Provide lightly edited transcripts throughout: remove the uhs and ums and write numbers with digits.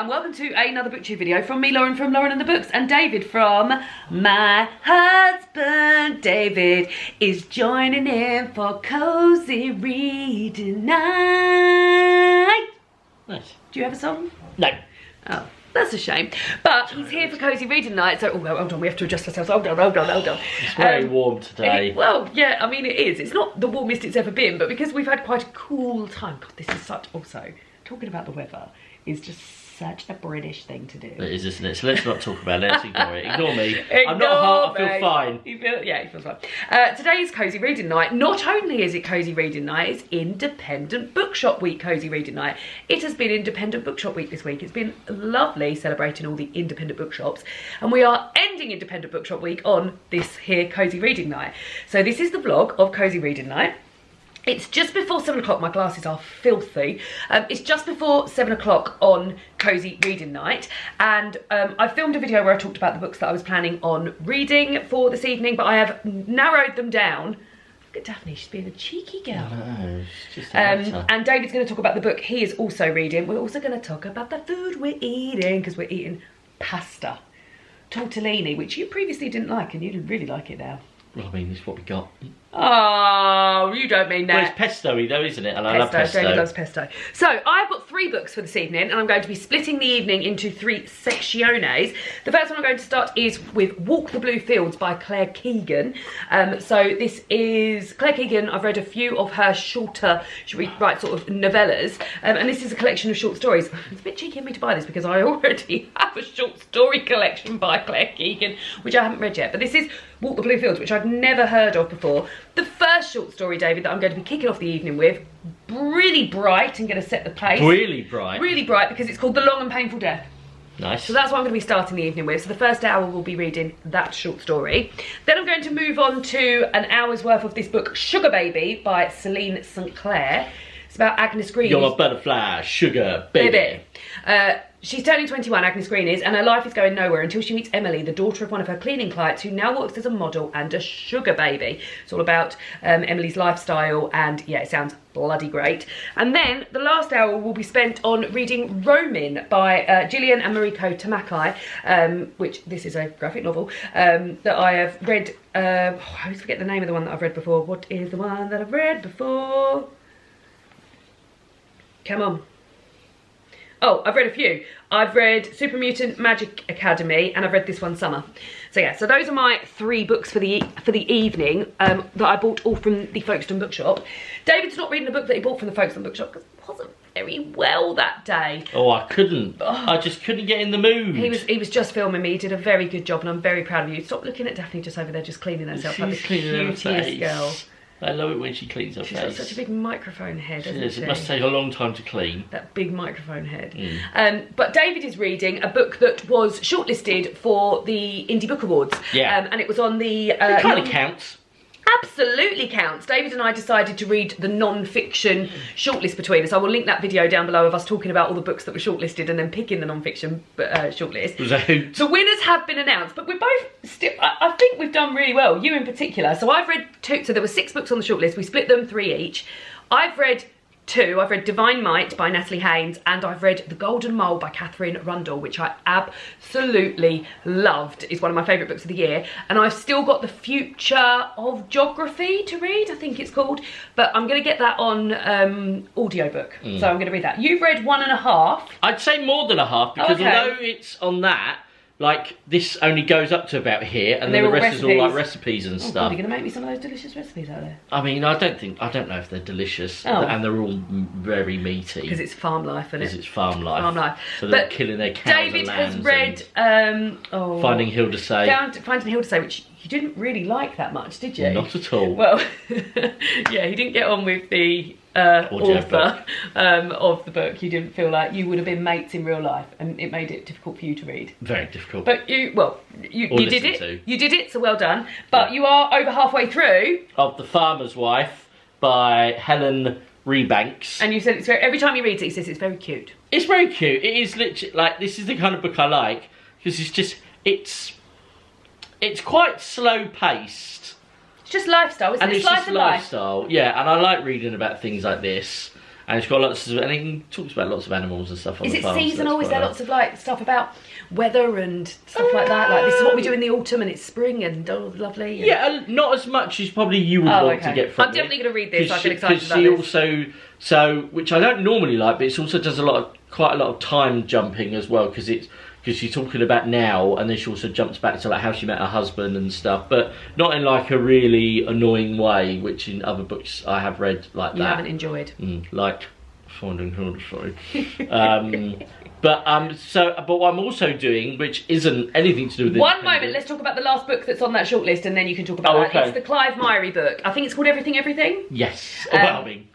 and welcome to another BookTube video from me, Lauren, from Lauren and the Books, and David from my husband. David is joining in for Cosy Reading Night. Nice. Do you have a song? No. Oh, that's a shame. But he's here for Cosy Reading Night, so, oh, hold on, we have to adjust ourselves. Hold on. It's very warm today. Well, yeah, I mean, it is. It's not the warmest it's ever been, but because we've had quite a cool time. God, this is such, also, talking about the weather is just such a British thing to do. It is, isn't it? So let's not talk about it. Let's ignore it. Ignore me. I'm Ignore not hot. I me. feel fine. He feels fine. Today's Cosy Reading Night. Not only is it Cosy Reading Night, it's Independent Bookshop Week Cosy Reading Night. It has been Independent Bookshop Week this week. It's been lovely celebrating all the independent bookshops. And we are ending Independent Bookshop Week on this here Cosy Reading Night. So this is the vlog of Cosy Reading Night. It's just before 7 o'clock. My glasses are filthy. It's just before 7 o'clock on Cosy Reading Night, and I filmed a video where I talked about the books that I was planning on reading for this evening, but I have narrowed them down. Look at Daphne, she's being a cheeky girl. I know, she's just a and David's going to talk about the book he is also reading. We're also going to talk about the food we're eating, because we're eating pasta tortellini, which you previously didn't like, and you really like it now. Well, I mean, it's what we got. Oh, you don't mean that. Well, it's pesto-y though, isn't it? And I love pesto. David loves pesto. So, I've got 3 books for this evening, and I'm going to be splitting the evening into 3 secciones. The first one I'm going to start is with Walk the Blue Fields by Claire Keegan. So, this is Claire Keegan. I've read a few of her shorter, she writes sort of novellas, and this is a collection of short stories. It's a bit cheeky of me to buy this because I already have a short story collection by Claire Keegan, which I haven't read yet. But this is Walk the Blue Fields, which I've never heard of before. The first short story, David, that I'm going to be kicking off the evening with, really bright and going to set the pace. Really bright? Really bright, because it's called The Long and Painful Death. Nice. So that's what I'm going to be starting the evening with. So the first hour we'll be reading that short story. Then I'm going to move on to an hour's worth of this book, Sugar Baby by Celine St. Clair. It's about Agnes Green. You're a butterfly, sugar baby. She's turning 21, Agnes Green is, and her life is going nowhere until she meets Emily, the daughter of one of her cleaning clients, who now works as a model and a sugar baby. It's all about Emily's lifestyle, and yeah, it sounds bloody great. And then the last hour will be spent on reading Romin by Gillian and Mariko Tamaki, which this is a graphic novel that I have read. I always forget the name of the one that I've read before. What is the one that I've read before? Come on. Oh, I've read a few. I've read Super Mutant Magic Academy, and I've read this one, Summer. So yeah, so those are my 3 books for the evening that I bought all from the Folkestone Bookshop. David's not reading the book that he bought from the Folkestone Bookshop because it wasn't very well that day. Oh, I couldn't. I just couldn't get in the mood. He was just filming me. He did a very good job, and I'm very proud of you. Stop looking at Daphne just over there, just cleaning herself like the cutest girl. I love it when she cleans her face. She's got such a big microphone head, hasn't she? It must take a long time to clean. That big microphone head. But David is reading a book that was shortlisted for the Indie Book Awards. Yeah. And it was on the... it kind of counts. Absolutely counts. David and I decided to read the non-fiction shortlist between us. I will link that video down below of us talking about all the books that were shortlisted and then picking the non-fiction shortlist. It was a hoot. The winners have been announced, but we're both still, I think we've done really well, you in particular. So I've read 2, so there were 6 books on the shortlist. We split them 3 each. I've read 2. I've read Divine Might by Natalie Haynes, and I've read The Golden Mole by Catherine Rundle, which I absolutely loved. It's one of my favourite books of the year. And I've still got The Future of Geography to read, I think it's called. But I'm going to get that on audiobook, so I'm going to read that. You've read 1.5. I'd say more than a half, because although it's on that, like, this only goes up to about here, and then the rest is all like recipes and stuff. God, you're going to make me some of those delicious recipes out there? I mean, I don't know if they're delicious, and they're all very meaty. Because it's farm life, isn't it? Because it's farm life. Farm life. So they're killing their cows David and lambs. has read Finding Hilda Say. Finding Hilda Say, which you didn't really like that much, did you? Not at all. Well, yeah, he didn't get on with the author of the book. You didn't feel like you would have been mates in real life, and it made it difficult for you to read. Very difficult. But you did it. You did it, so well done. But you are over halfway through of The Farmer's Wife by Helen Rebanks. And you said it's very, every time he reads it, he says it's very cute. It's very cute. It is literally, like, this is the kind of book I like, because it's quite slow paced. It's just lifestyle, isn't it? And it's just lifestyle, yeah, and I like reading about things like this. And it's got lots of, and it talks about lots of animals and stuff on the farm. Is it seasonal? Is there lots of like stuff about weather and stuff like that? Like this is what we do in the autumn and it's spring and lovely. And... Yeah, not as much as probably you would want to get from it. I'm definitely going to read this. I feel excited about this. Because she also, which I don't normally like, but it also does quite a lot of time jumping as well, because she's talking about now, and then she also jumps back to like how she met her husband and stuff, but not in like a really annoying way, which in other books I have read like that. You haven't enjoyed. Like Finding Hilda, sorry. But what I'm also doing, which isn't anything to do with one moment, let's talk about the last book that's on that shortlist, and then you can talk about that. Okay. It's the Clive Myrie book. I think it's called Everything Everything. Yes. Well, I mean,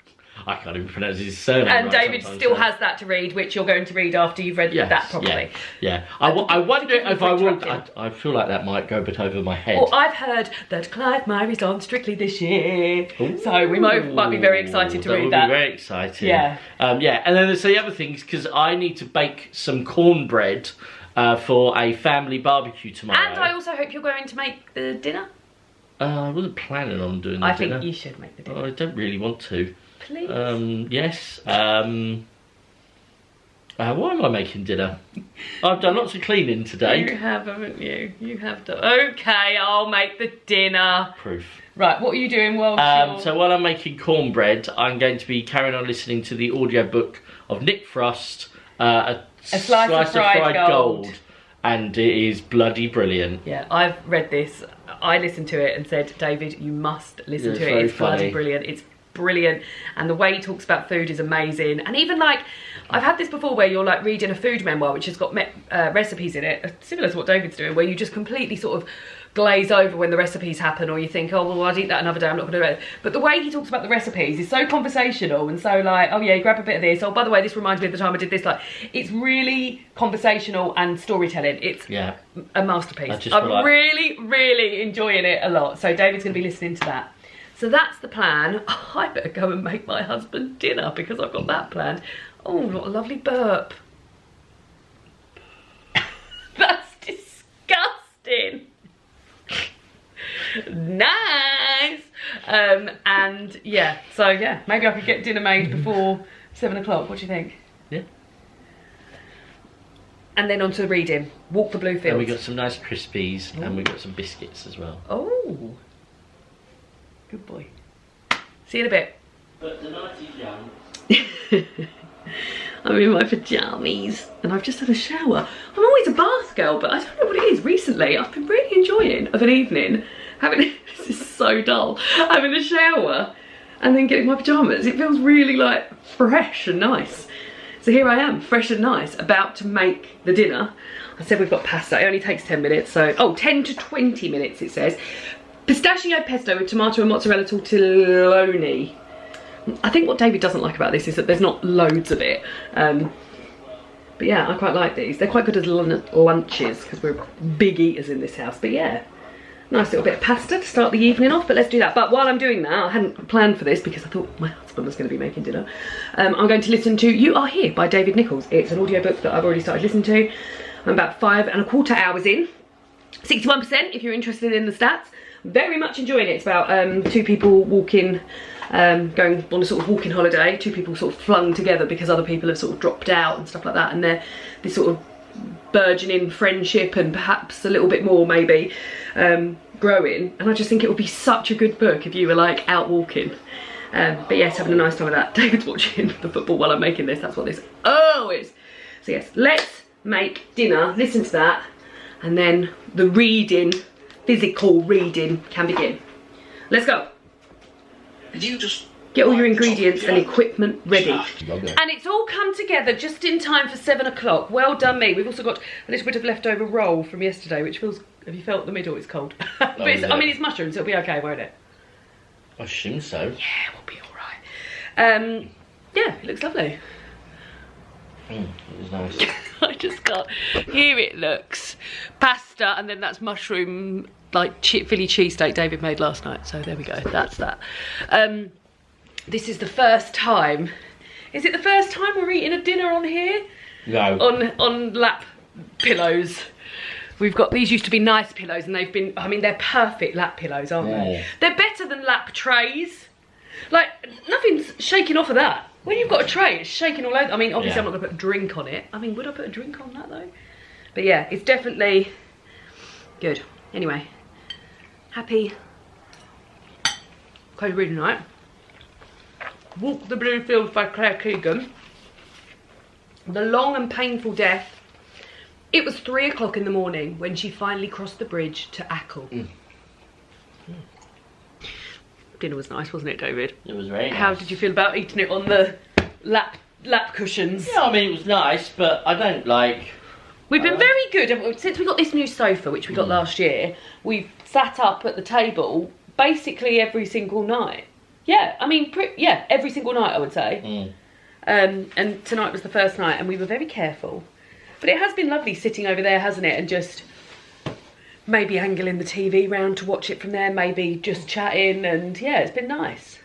I can't even pronounce his surname. And David still has that to read, which you're going to read after you've read that probably. Yeah. I wonder if I would. I feel like that might go a bit over my head. Well, I've heard that Clive Myrie's on Strictly this year, so we might be very excited to read that. That would be very exciting. Yeah. And then there's the other things, because I need to bake some cornbread for a family barbecue tomorrow. And I also hope you're going to make the dinner. I wasn't planning on doing the dinner. I think you should make the dinner. I don't really want to. Please. Yes. Why am I making dinner? I've done lots of cleaning today. You have, haven't you? You have done. Okay, I'll make the dinner. Proof. Right, what are you doing So while I'm making cornbread, I'm going to be carrying on listening to the audiobook of Nick Frost, A Slice of Fried Gold. And it is bloody brilliant. Yeah, I've read this. I listened to it and said, David, you must listen to it. It's bloody brilliant. It's brilliant, and the way he talks about food is amazing. And even like, I've had this before where you're like reading a food memoir which has got recipes in it, similar to what David's doing, where you just completely sort of glaze over when the recipes happen, or you think, oh well, I'd eat that another day, I'm not going to do it. But the way he talks about the recipes is so conversational and so like, oh yeah, grab a bit of this, oh by the way, this reminds me of the time I did this. Like, it's really conversational and storytelling. It's a masterpiece. I'm really enjoying it a lot, so David's going to be listening to that. So that's the plan. Oh, I better go and make my husband dinner because I've got that planned. Oh, what a lovely burp. That's disgusting. Nice. And yeah, so yeah, maybe I could get dinner made before 7 o'clock. What do you think? Yeah. And then on to reading. Walk the Blue Fields. And we got some nice crispies. And we got some biscuits as well. Oh. Good boy. See you in a bit. But the night is young. I'm in my pyjamas and I've just had a shower. I'm always a bath girl, but I don't know what it is recently. I've been really enjoying of an evening having, this is so dull, having a shower and then getting my pyjamas. It feels really like fresh and nice. So here I am, fresh and nice, about to make the dinner. I said we've got pasta. It only takes 10 minutes, so 10 to 20 minutes it says. Pistachio pesto with tomato and mozzarella tortelloni. I think what David doesn't like about this is that there's not loads of it. But yeah, I quite like these. They're quite good as lunches because we're big eaters in this house. But yeah, nice little bit of pasta to start the evening off. But let's do that. But while I'm doing that, I hadn't planned for this because I thought my husband was going to be making dinner. I'm going to listen to You Are Here by David Nichols. It's an audiobook that I've already started listening to. I'm about 5¼ hours in. 61% if you're interested in the stats. Very much enjoying it. It's about two people walking, going on a sort of walking holiday. Two people sort of flung together because other people have sort of dropped out and stuff like that, and they're this sort of burgeoning friendship and perhaps a little bit more maybe growing. And I just think it would be such a good book if you were like out walking. But yes, having a nice time with that. David's watching the football while I'm making this. That's what this is. So yes, let's make dinner, listen to that, and then the reading, physical reading can begin. Let's go. You just get all your ingredients and equipment ready. And it's all come together just in time for 7 o'clock. Well done me. We've also got a little bit of leftover roll from yesterday, which feels, have you felt the middle? It's cold. But I mean, it's mushrooms, so it'll be okay, won't it? I assume so. Yeah, we'll be all right. Yeah, it looks lovely. It was nice. I just can't. Here it looks. Pasta, and then that's mushroom, like Philly cheesesteak David made last night. So there we go, that's that. This is the first time. Is it the first time we're eating a dinner on here? No. On lap pillows. We've got, these used to be nice pillows and they've been, I mean, they're perfect lap pillows, aren't they? They're better than lap trays. Like, nothing's shaking off of that. When you've got a tray, it's shaking all over. I mean, obviously Yeah. I'm not going to put a drink on it. I mean, would I put a drink on that though? But yeah, it's definitely good. Anyway, happy Cosy Reading Night. Walk the Blue Fields by Claire Keegan. The Long and Painful Death. It was 3 o'clock in the morning when she finally crossed the bridge to Ackle. Dinner was nice, wasn't it, David? It was very nice. How did you feel about eating it on the lap cushions? Yeah, I mean, it was nice, but I don't like... We've been very good. Since we got this new sofa, which we got last year, we've sat up at the table basically every single night. Yeah, I mean, every single night, I would say. And tonight was the first night, and we were very careful. But it has been lovely sitting over there, hasn't it? And just maybe angling the TV round to watch it from there, maybe just chatting, and yeah, it's been nice.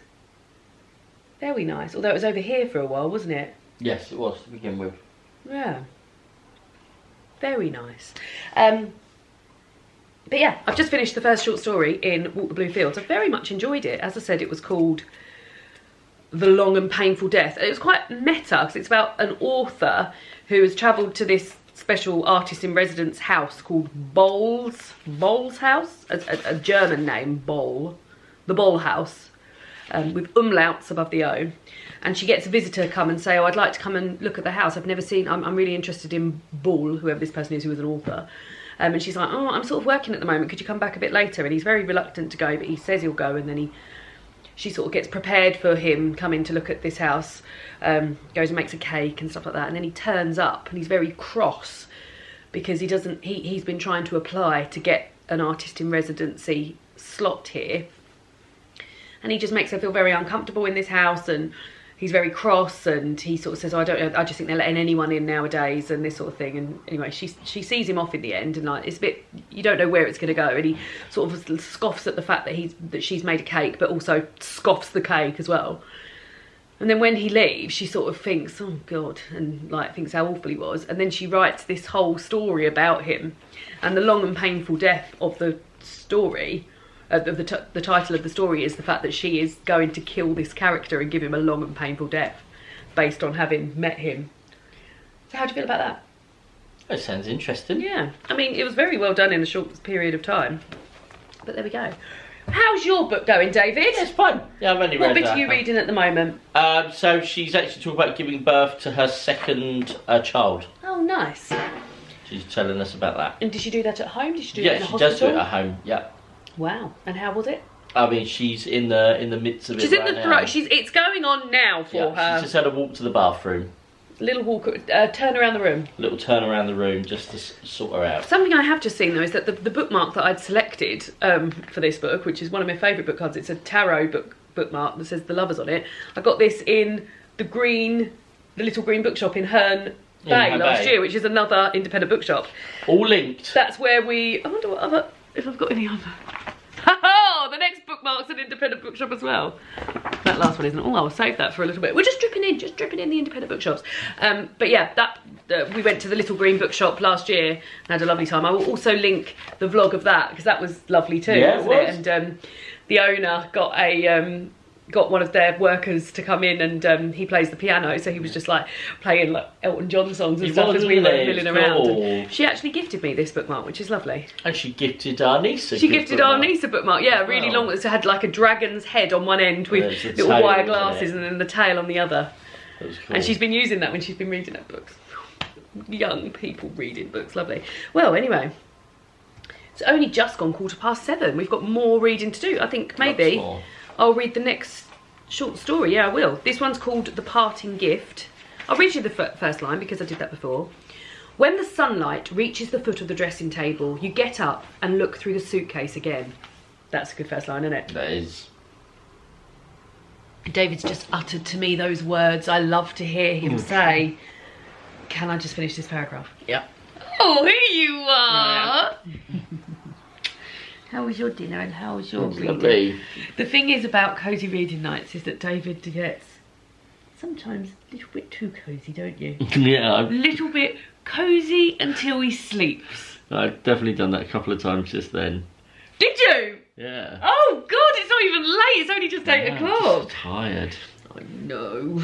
Very nice. Although it was over here for a while, wasn't it? Yes, it was to begin with. Yeah. Very nice. But yeah, I've just finished the first short story in Walk the Blue Fields. I very much enjoyed it. As I said, it was called The Long and Painful Death. And it was quite meta, because it's about an author who has travelled to this special artist in residence house called Boll's House, a German name, Boll, the Boll House, with umlauts above the O. And she gets a visitor come and say, oh, I'd like to come and look at the house. I've never seen, I'm really interested in Boll, whoever this person is who is an author. And she's like, oh, I'm sort of working at the moment. Could you come back a bit later? And he's very reluctant to go, but he says he'll go. And then she sort of gets prepared for him coming to look at this house, goes and makes a cake and stuff like that. And then he turns up and he's very cross because he's been trying to apply to get an artist in residency slot here. And he just makes her feel very uncomfortable in this house, and he's very cross, and he sort of says, oh, I don't know, I just think they're letting anyone in nowadays, and this sort of thing. And anyway, she sees him off in the end, and like, it's a bit, you don't know where it's going to go. And he sort of scoffs at the fact that she's made a cake, but also scoffs the cake as well. And then when he leaves, she sort of thinks, oh God, and like thinks how awful he was. And then she writes this whole story about him, and the long and painful death of the story. The title of the story is the fact that she is going to kill this character and give him a long and painful death based on having met him. So how do you feel about that? That sounds interesting. Yeah, I mean, it was very well done in a short period of time. But there we go. How's your book going, David? It's fun. Yeah, I've only read What bit are you reading at the moment? So she's actually talking about giving birth to her second child. Oh, nice. She's telling us about that. And did she do that at home? Did she do that in a Yeah, she hospital? does do it at home, yeah. Wow. And how was it? I mean, she's in the midst of it She's in right the now. throat. It's going on now for her. She's just had a walk to the bathroom. Little walk, turn around the room. Little turn around the room just to sort her out. Something I have just seen though is that the bookmark that I'd selected for this book, which is one of my favourite book cards, it's a tarot bookmark that says The Lovers on it. I got this in the Little Green Bookshop in Herne Bay last year, which is another independent bookshop. All linked. That's where I wonder what other, if I've got any other. Oh, the next bookmark's an independent bookshop as well. That last one isn't. Oh, I'll save that for a little bit. We're just dripping in the independent bookshops. But yeah, we went to the Little Green Bookshop last year and had a lovely time. I will also link the vlog of that because that was lovely too, wasn't it? And the owner got one of their workers to come in, and he plays the piano, so he was just like playing like Elton John songs and stuff as we were milling around. And she actually gifted me this bookmark, which is lovely. And she gifted our niece a bookmark. Yeah, really long. It had like a dragon's head on one end with little wire glasses, and then the tail on the other. That was cool. And she's been using that when she's been reading her books. Young people reading books, lovely. Well, anyway, it's only just gone 7:15. We've got more reading to do. I think maybe I'll read the next short story. Yeah, I will. This one's called The Parting Gift. I'll read you the first line because I did that before. When the sunlight reaches the foot of the dressing table, you get up and look through the suitcase again. That's a good first line, isn't it? That is. David's just uttered to me those words I love to hear him say. Can I just finish this paragraph? Yeah. Oh, here you are! How was your dinner and how was your reading? Lovely. The thing is about Cosy Reading Nights is that David gets sometimes a little bit too cosy, don't you? Yeah. A little bit cosy until he sleeps. I've definitely done that a couple of times just then. Did you? Yeah. Oh God, it's not even late. It's only just 8 o'clock. I'm just tired. I know.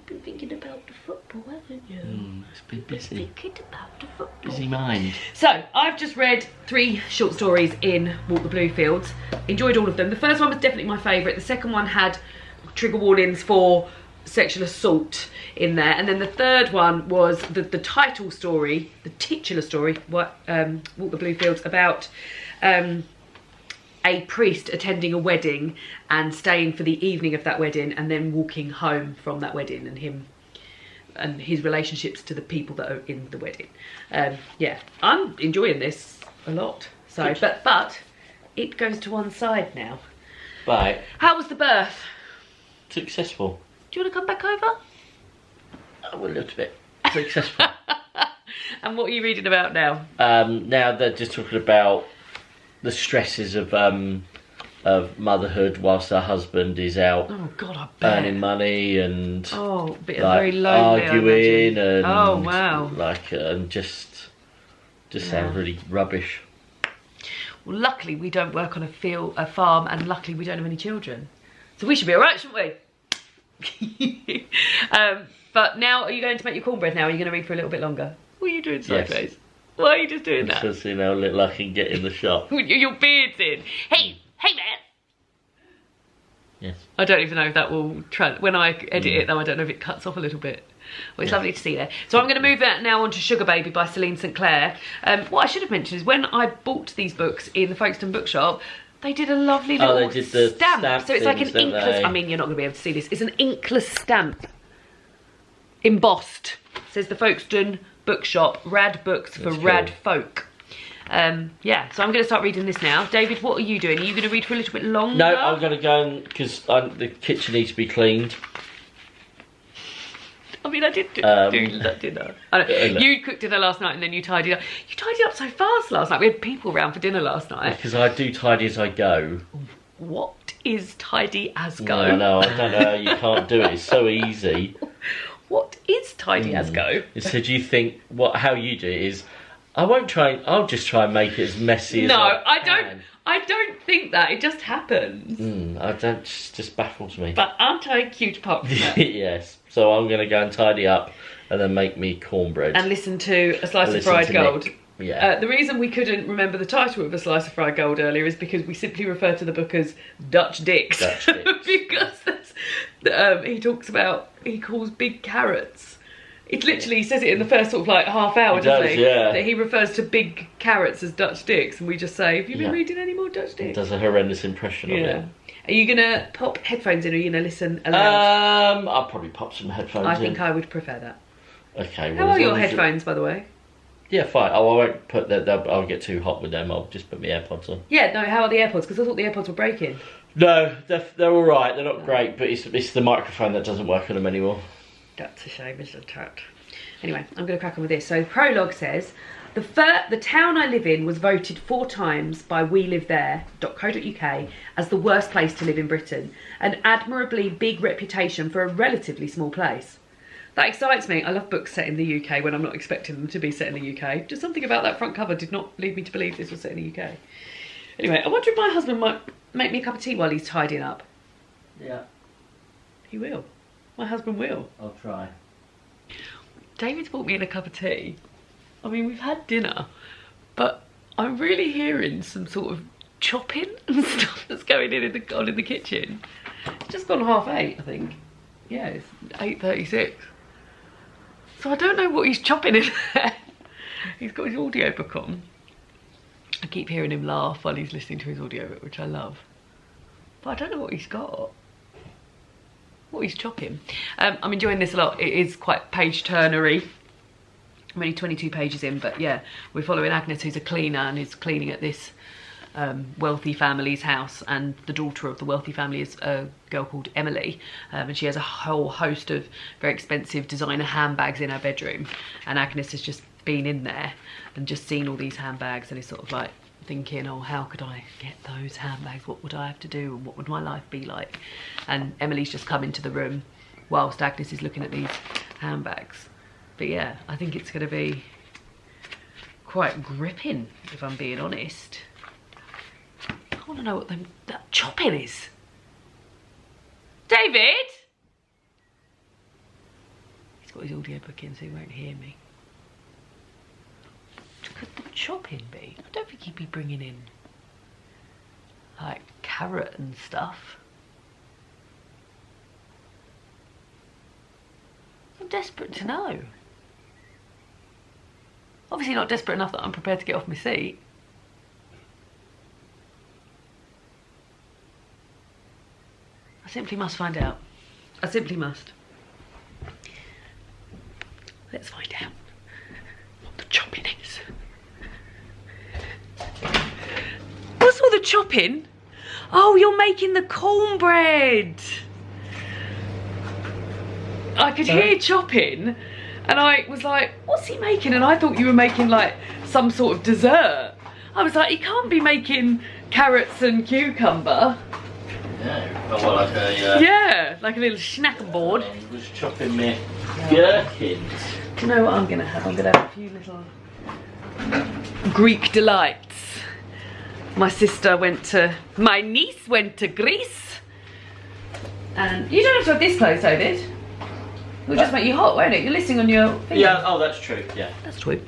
been thinking about the football, haven't you? It's been busy. Thinking about the football. Busy mind. So, I've just read 3 short stories in Walk the Blue Fields. Enjoyed all of them. The first one was definitely my favourite. The second one had trigger warnings for sexual assault in there. And then the third one was the title story, the titular story, Walk the Blue Fields, about a priest attending a wedding and staying for the evening of that wedding and then walking home from that wedding, and him and his relationships to the people that are in the wedding. Yeah, I'm enjoying this a lot. So, but it goes to one side now. Right. How was the birth? Successful. Do you want to come back over? Oh, a little bit. Successful. And what are you reading about now? Now they're just talking about the stresses of motherhood whilst her husband is out Oh God, I bet. earning money and Oh, but like, very lonely, arguing and oh wow, like and just sounds really rubbish. Well, luckily we don't work on a farm, and luckily we don't have any children, so we should be all right, shouldn't we? But now, are you going to make your cornbread now? Or are you going to read for a little bit longer? What are you doing sideways? Yes. Why are you just doing that? Just, little I can get in the shop. Your beard's in. Hey man. Yes. I don't even know if that will when I edit it though. I don't know if it cuts off a little bit. Well, it's lovely to see there. So I'm going to move that now on to Sugar Baby by Celine St. Clair. What I should have mentioned is when I bought these books in the Folkestone Bookshop, they did a lovely little stamp. So it's like an inkless. I mean, you're not going to be able to see this. It's an inkless stamp, embossed. It says the Folkestone Bookshop, rad books for rad folk. Yeah, so I'm going to start reading this now. David, what are you doing? Are you going to read for a little bit longer? No, I'm going to go because the kitchen needs to be cleaned. I mean, I did do that dinner. You cooked dinner last night and then you tidied up. You tidied up so fast last night. We had people around for dinner last night. Because I do tidy as I go. What is tidy as go? No, I don't know. You can't do it. It's so easy. What is tidy as go? So do you think how you do it is? I'll just try and make it as messy as I can. I don't think that. It just happens. Just baffles me. But aren't I cute apart from that? Yes. So I'm going to go and tidy up and then make me cornbread. And listen to A Slice of Fried Gold. Nick. Yeah. The reason we couldn't remember the title of A Slice of Fried Gold earlier is because we simply refer to the book as Dutch Dicks. Dutch Dicks. Because he calls big carrots. It literally says it in the first sort of like half hour, doesn't he? Yeah. That he refers to big carrots as Dutch Dicks, and we just say, have you been reading any more Dutch Dicks? It does a horrendous impression of it. Are you going to pop headphones in, or are you going to listen aloud? I'll probably pop some headphones in. I think I would prefer that. Okay. How are your headphones, by the way? Yeah, fine. Oh, I won't put that. I'll get too hot with them. I'll just put my AirPods on. Yeah, no, how are the AirPods? Because I thought the AirPods were breaking. No, they're all right. They're not great, but it's the microphone that doesn't work on them anymore. That's a shame, isn't it? Anyway, I'm going to crack on with this. So the prologue says, the town I live in was voted 4 times by welivethare.co.uk as the worst place to live in Britain. An admirably big reputation for a relatively small place. That excites me. I love books set in the UK when I'm not expecting them to be set in the UK. Just something about that front cover did not lead me to believe this was set in the UK. Anyway, I wonder if my husband might make me a cup of tea while he's tidying up. Yeah. He will. My husband will. I'll try. David's bought me in a cup of tea. I mean, we've had dinner, but I'm really hearing some sort of chopping and stuff that's going on in the kitchen. It's just gone 8:30, I think. Yeah, it's 8:36. So I don't know what he's chopping in there. He's got his audiobook on. I keep hearing him laugh while he's listening to his audiobook, which I love. But I don't know what he's got. What he's chopping. I'm enjoying this a lot. It is quite page-turnery. I'm only 22 pages in, but yeah, we're following Agnes, who's a cleaner and is cleaning at this wealthy family's house, and the daughter of the wealthy family is a girl called Emily, and she has a whole host of very expensive designer handbags in her bedroom, and Agnes has just been in there and just seen all these handbags and is sort of like thinking, oh, how could I get those handbags? What would I have to do? And what would my life be like? And Emily's just come into the room whilst Agnes is looking at these handbags. But yeah, I think it's going to be quite gripping, if I'm being honest. I want to know what that chopping is. David? He's got his audiobook in, so he won't hear me. Could the chopping be? I don't think he'd be bringing in like carrot and stuff. I'm desperate to know. Obviously not desperate enough that I'm prepared to get off my seat. I simply must find out. I simply must. Let's find out what the chopping is. What's all the chopping? Oh, you're making the cornbread. I could hear chopping and I was like, what's he making? And I thought you were making like some sort of dessert. I was like, he can't be making carrots and cucumber. No, oh, well, like a... yeah, like a little snack board. I was chopping me gherkins. Do you know what I'm going to have? I'm going to have a few little Greek delights. My niece went to Greece. And you don't have to have this close, David. It'll just make you hot, won't it? You're listening on your finger. Yeah, oh, that's true, yeah. That's true.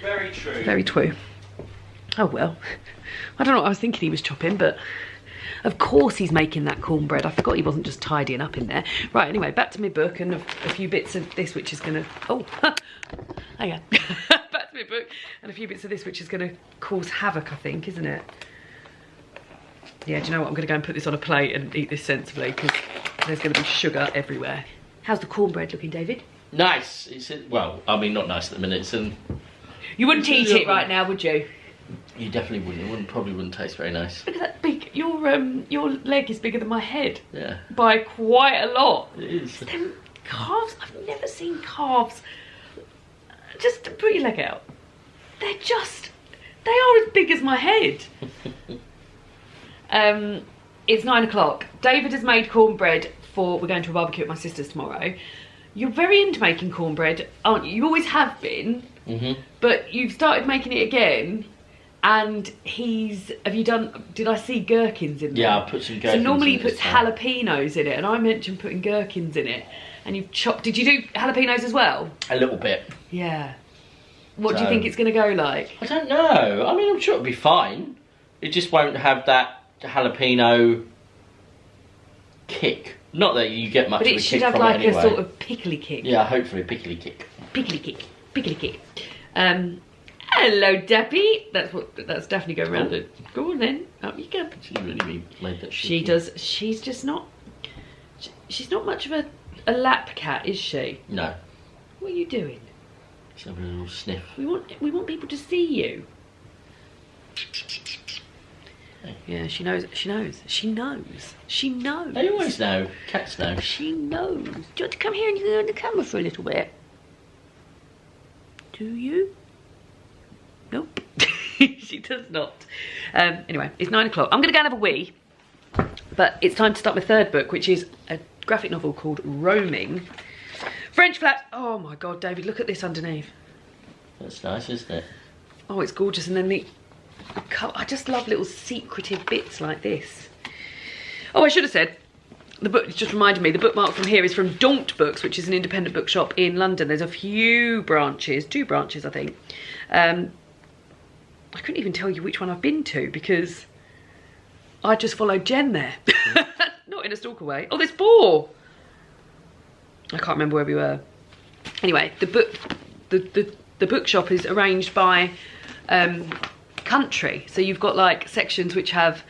Very true. Very true. Oh, well. I don't know what I was thinking he was chopping, but of course he's making that cornbread. I forgot he wasn't just tidying up in there. Right, anyway, back to my book and a few bits of this, which is going to... Oh, hang on. Back to my book and a few bits of this, which is going to cause havoc, I think, isn't it? Yeah, do you know what? I'm going to go and put this on a plate and eat this sensibly because there's going to be sugar everywhere. How's the cornbread looking, David? Nice. Well, I mean, not nice at the minute. You wouldn't eat it right now, would you? You definitely wouldn't. It probably wouldn't taste very nice. Look at that big... Your leg is bigger than my head. Yeah. By quite a lot. It is. Them calves, I've never seen calves. Just put your leg out. They are as big as my head. It's 9 o'clock. David has made cornbread we're going to a barbecue at my sister's tomorrow. You're very into making cornbread, aren't you? You always have been, but you've started making it again. And did I see gherkins in there? Yeah, I put some gherkins in. So normally he puts jalapenos in it, and I mentioned putting gherkins in it. And you've chopped, did you do jalapenos as well? A little bit. Yeah. What do you think it's going to go like? I don't know. I mean, I'm sure it'll be fine. It just won't have that jalapeno kick. Not that you get much of a kick from it anyway. But it should have like a sort of pickly kick. Yeah, hopefully a pickly kick. Pickly kick. Pickly kick. Hello, Debbie. That's Daphne going around it. Go on then. Up you go. She really made that shit. She does. She's just not... She's not much of a lap cat, is she? No. What are you doing? She's having a little sniff. We want people to see you. Yeah, she knows. She knows. She knows. She knows. They always know. Cats know. She knows. Do you want to come here and go on the camera for a little bit? Do you? Nope. She does not. Anyway, it's 9 o'clock. I'm going to go and have a wee. But it's time to start my third book, which is a graphic novel called Roaming. French Flats. Oh my God, David, look at this underneath. That's nice, isn't it? Oh, it's gorgeous. And then I just love little secretive bits like this. Oh, I should have said, the book just reminded me, the bookmark from here is from Daunt Books, which is an independent bookshop in London. There's a few branches, 2 branches, I think. I couldn't even tell you which one I've been to because I just followed Jen there. Not in a stalker way. Oh, there's 4. I can't remember where we were. Anyway, the bookshop is arranged by country. So you've got like sections which have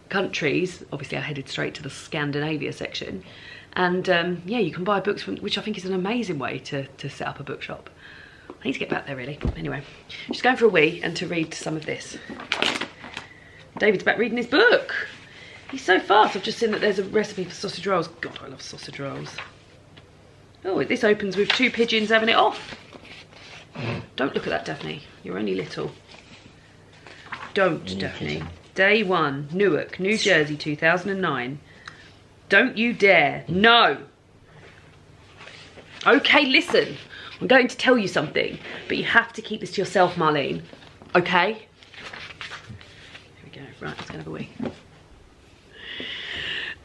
countries. Obviously I headed straight to the Scandinavia section. And yeah, you can buy books from, which I think is an amazing way to set up a bookshop. I need to get back there really. Anyway, just going for a wee and to read some of this. David's back reading his book. He's so fast. I've just seen that there's a recipe for sausage rolls. God, I love sausage rolls. Oh, this opens with 2 pigeons having it off. Don't look at that, Daphne. You're only little. Don't, Daphne. Day 1, Newark, New Jersey, 2009. Don't you dare. No. Okay, listen. I'm going to tell you something, but you have to keep this to yourself, Marlene. Okay? Here we go. Right, let's go have a wee.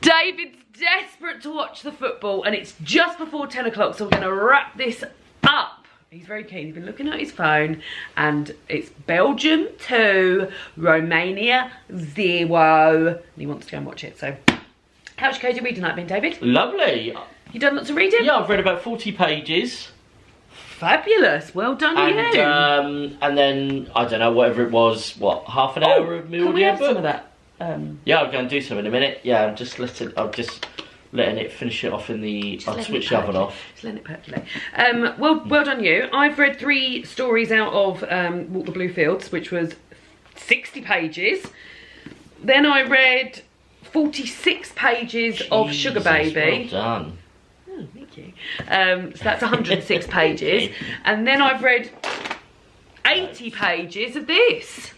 David's desperate to watch the football, and it's just before 10 o'clock, so we're going to wrap this up. He's very keen. He's been looking at his phone, and it's Belgium 2, Romania 0, and he wants to go and watch it. So, how's your cozy reading night been, David? Lovely. You done lots of reading? Yeah, I've read about 40 pages. Fabulous. Well done, you. And then, I don't know, whatever it was, what, half an hour of me can we have audiobook? some of that? Yeah, I'll go and do some in a minute. Yeah, I'm just letting it finish it off in the... I'll switch the oven off. Just letting it percolate. Well done you. I've read 3 stories out of Walk the Blue Fields, which was 60 pages. Then I read 46 pages of Sugar Baby. Well done. Oh, thank you. So that's 106 pages. And then I've read 80 pages of this.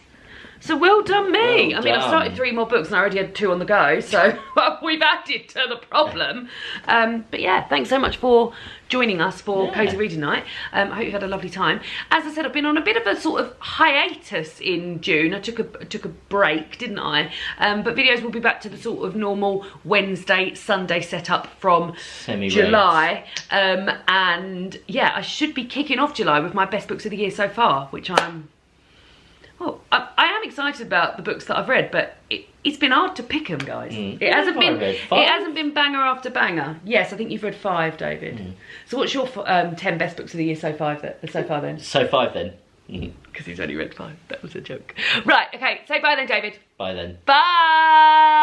So well done me. Well I mean, I've done. started 3 more books and I already had 2 on the go, so we've added to the problem. But yeah, thanks so much for joining us for Cozy Reading Night. I hope you had a lovely time. As I said, I've been on a bit of a sort of hiatus in June. I took a break, didn't I? But videos will be back to the sort of normal Wednesday, Sunday setup from July. And yeah, I should be kicking off July with my best books of the year so far, which I'm... Well, I am excited about the books that I've read, but it's been hard to pick them, guys. It hasn't been banger after banger. Yes, I think you've read 5, David. So what's your 10 best books of the year so far then? So 5 then. Because he's only read 5. That was a joke. Right, okay. Say bye then, David. Bye then. Bye.